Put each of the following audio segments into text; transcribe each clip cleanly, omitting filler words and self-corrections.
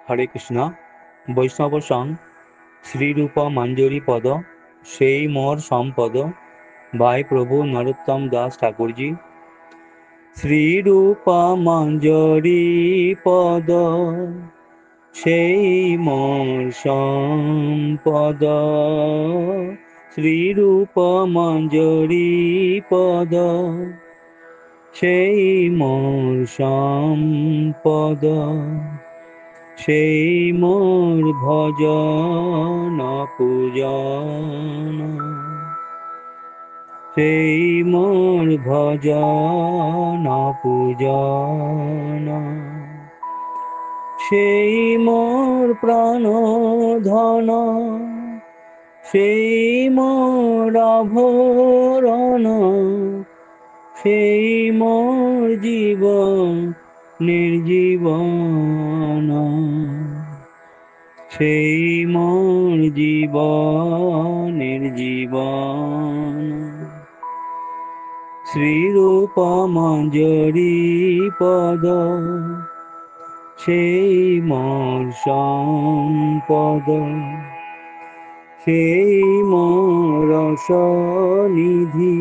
হরে কৃষ্ণ। বৈষ্ণব সং শ্রীরূপ মঞ্জরি পদ সেই মোর সম্পদ বাই প্রভু নরোত্তম দাস ঠাকুরজি। শ্রীরূপ মঞ্জরি পদ সেই মোর সম্পদ, শ্রীরূপ মঞ্জরি পদ সেই মোর সম্পদ, সেই মোর ভজন পূজন, সেই মোর ভজন পূজন, সেই মোর প্রাণ ধন, সেই মোর আভরণ, সেই মোর জীবন নির্জীবন, সেই মোর জীবন নির্জীবন। শ্রীরূপ মঞ্জরি পদ সেই মোর সম্পদ, সেই মোর রসনিধি,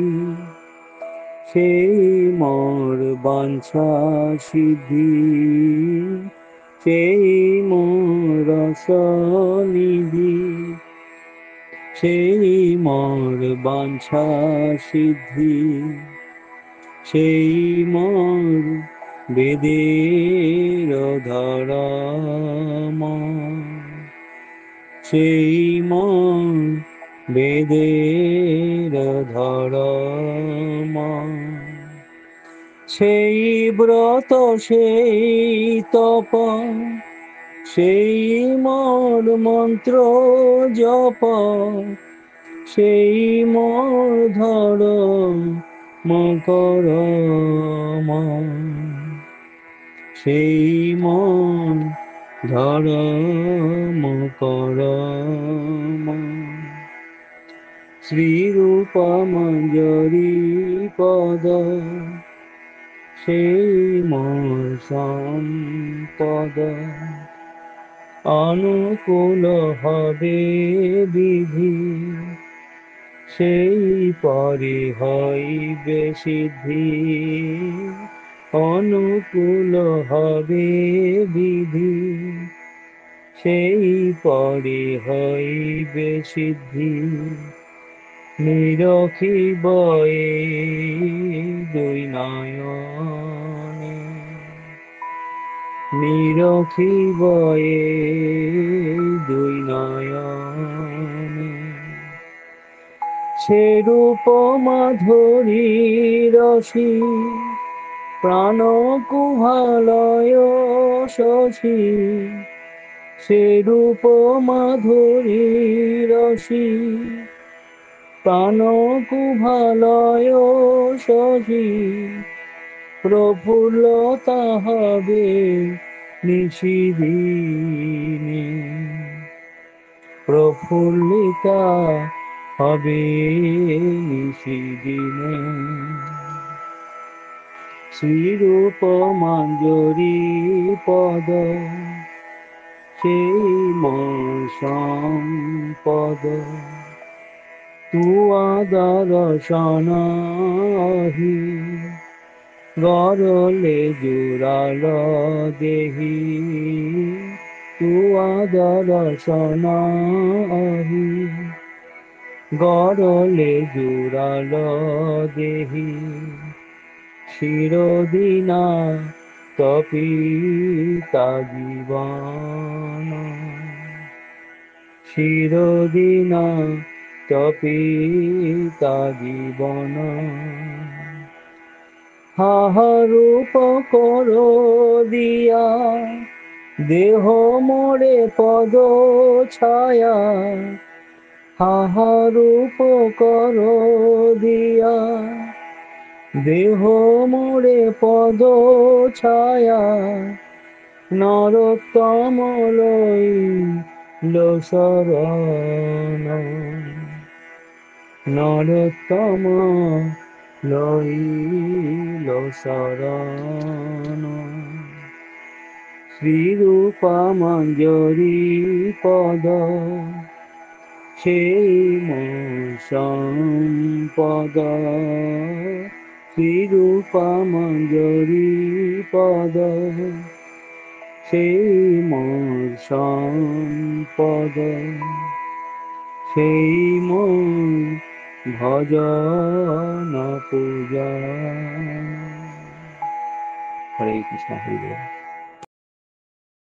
সেই মোর বাঞ্ছা সিদ্ধি, সেই মোর রসনিধি, সেই মোর বাঞ্ছা সিদ্ধি, সেই মোর বেদের ধরম, সেই মোর বেদের ধরম, সেই ব্রত সেই তপ, সেই মোর মন্ত্র জপ, সেই মোর ধরম করম, সেই মোর ধরম করম। শ্রীরূপ মঞ্জরি পদ সেই মোর সম্পদ, অনুকূল হবে বিধি, সেই পরে হইবে সিদ্ধি, অনুকূল হবে বিধি, সেই পরে হইবে সিদ্ধি। নিরখিব এই দুই নয়নে, নিরখিব এই দুই নয়নে, সেরূপ মাধুরী রসি প্রাণ কুহালয় শশী, সেরূপ মাধুরী রসি প্রাণ কুহালয় শশী, প্রফুল্লতা হবে নিশিদিনে, প্রফুল্লিতা হবে নিশিদিনে। শ্রীরূপ মঞ্জরি পদ সেই মোর সম্পদ, তুয়া দর্শনাহি গরলে জুড়াল দেহি, তুয়া দর্শনাহি গরলে জুড়াল দেহি, শিরোদিনা তপিতা জীবন, শিরোদিনা তপিতা জীবন। হাহারূপ কর দিয়া দেহ মোরে পদ ছায়া, হাহারূপ কর দিয়া দেহ মোরে পদ ছায়া, নরোত্তম লইল শরণ, নরোত্তম লইল শরণ। শ্রীরূপা মঞ্জরি পদ, সেই মোর সম্পদ। শ্রীরূপা মঞ্জরি পদ, সেই মোর সম্পদ। সেই মোর ভজন পূজা। হরে কৃষ্ণ, হরি বল।